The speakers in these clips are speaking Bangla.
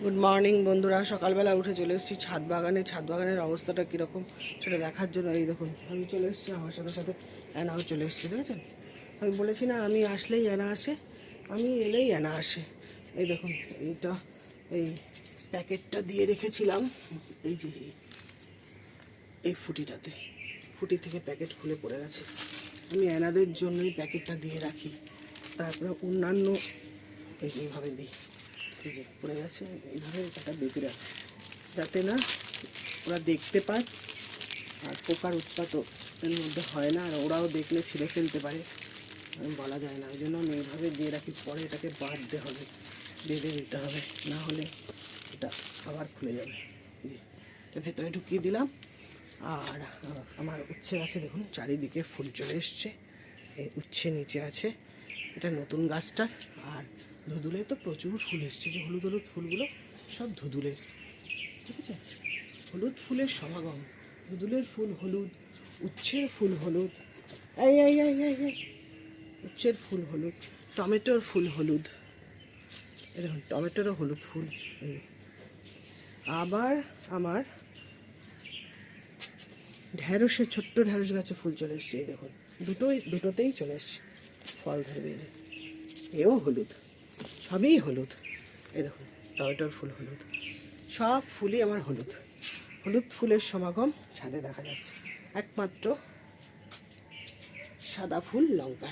গুড মর্নিং বন্ধুরা, সকালবেলা উঠে চলে এসেছি ছাদ বাগানে। ছাদ বাগানের অবস্থাটা কীরকম সেটা দেখার জন্য এই দেখুন আমি চলে এসেছি, আমার সাথে সাথে অ্যানাও চলে এসেছি। দেখেছেন, আমি বলেছি না আমি আসলেই অ্যানা আসে, আমি এলেই অ্যানা আসে। এই দেখুন এইটা, এই প্যাকেটটা দিয়ে রেখেছিলাম এই যে এই ফুটিটাতে, ফুটি থেকে প্যাকেট খুলে পড়ে গেছে। আমি অ্যানাদের জন্যই প্যাকেটটা দিয়ে রাখি, তারপরে অন্যান্য এইভাবে দিই। এই যে পড়ে গেছে, এইভাবে এটা বেঁধে রাখি যাতে না ওরা দেখতে পায় আর পোকার উৎপাতও এর মধ্যে হয় না, আর ওরাও দেখলে ছিঁড়ে ফেলতে পারে, বলা যায় না। ওই জন্য আমি এইভাবে দিয়ে রাখি। পরে এটাকে বাঁধতে হবে, বেঁধে দিতে হবে, না হলে এটা আবার খুলে যাবে। এই যে এটা ভেতরে ঢুকিয়ে দিলাম। আর আমার উচ্ছে গাছে দেখুন চারিদিকে ফুল চলে এসছে। এই উচ্ছে নিচে আছে, এটা নতুন গাছটার। আর ধুদুলে তো প্রচুর ফুল এসছে, যে হলুদ হলুদ ফুলগুলো সব ধুদুলের, ঠিক আছে? হলুদ ফুলের সমাগম। ধুদুলের ফুল হলুদ, উচ্ছের ফুল হলুদ, এই এই এই এই এই উচ্ছের ফুল হলুদ, টমেটোর ফুল হলুদ, এই দেখুন টমেটোরও হলুদ ফুল। এই আবার আমার ঢ্যাঁড়সের ছোট্ট ঢ্যাঁড়স গাছে ফুল চলে এসছে। এই দেখুন দুটোতেই চলে এসছে, ফল ধরবে। এও হলুদ, সবই হলুদ। এই দেখুন টমেটোর ফুল হলুদ, সব ফুলই আমার হলুদ। হলুদ ফুলের সমাগম ছাদে দেখা যাচ্ছে। একমাত্র সাদা ফুল লঙ্কা,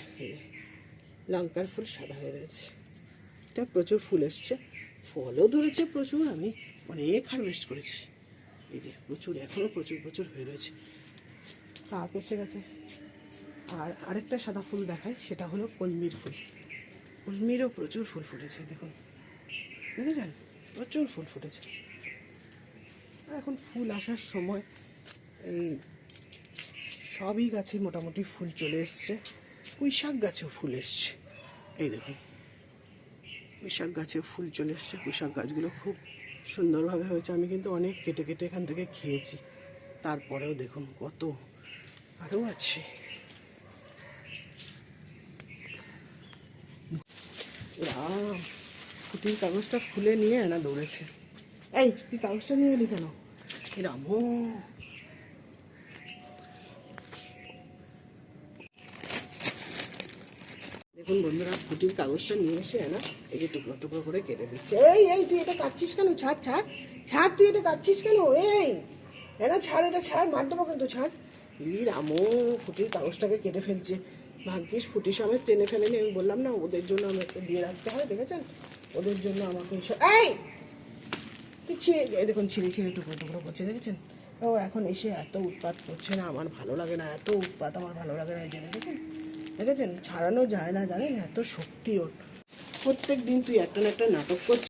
লঙ্কার ফুল সাদা হয়ে রয়েছে। এটা প্রচুর ফুল এসছে, ফলও ধরেছে প্রচুর। আমি অনেক হারভেস্ট করেছি। এই যে প্রচুর, এখনও প্রচুর প্রচুর হয়ে রয়েছে। কাক এসে গেছে। আর আরেকটা সাদা ফুল দেখায়, সেটা হলো কলমির ফুল। কলমিরও প্রচুর ফুল ফুটেছে, দেখুন দেখেছেন, প্রচুর ফুল ফুটেছে। এখন ফুল আসার সময়। এই সবই গাছে মোটামুটি ফুল চলে এসছে। পুঁইশাক গাছেও ফুল এসছে, এই দেখুন পুঁইশাক গাছেও ফুল চলে এসছে। পুঁইশাক গাছগুলো খুব সুন্দরভাবে হয়েছে। আমি কিন্তু অনেক কেটে কেটে এখান থেকে খেয়েছি, তারপরেও দেখুন কত আরও আছে। ফুটির কাগজটা খুলে নিয়ে না দৌড়েছে। এই তুই কাগজটা নিয়ে এলি কেন? রামো, দেখুন বন্ধুরা, ফুটির কাগজটা নিয়ে এসে না এই যে টুকরো টুকরো করে কেটে দিচ্ছে। এই এই তুই এটা কাটছিস কেন? ছাড় ছাড় ছাড়, তুই এটা কাটছিস কেন? এই না ছাড়, এটা ছাড়, মার দেবো কিন্তু, ছাড়। রামো, ফুটির কাগজটাকে কেটে ফেলছে। ভাগ্যিস ফুটি সমেত টেনে ফেলেনি। আমি বললাম না ওদের জন্য আমাকে দিয়ে রাখতে হয়, দেখেছেন? ওদের জন্য আমাকে এই দেখুন ছিঁড়ে ছিঁড়ে টুকরো টুকরো করছে, দেখেছেন? ও এখন এসে এত উৎপাত করছে না, আমার ভালো লাগে না। এত উৎপাত আমার ভালো লাগে না। এই যে দেখেছেন, দেখেছেন ছাড়ানো যায় না, জানেন? এত শক্তি ওর। প্রত্যেক দিন তুই একটা না একটা নাটক করছিস।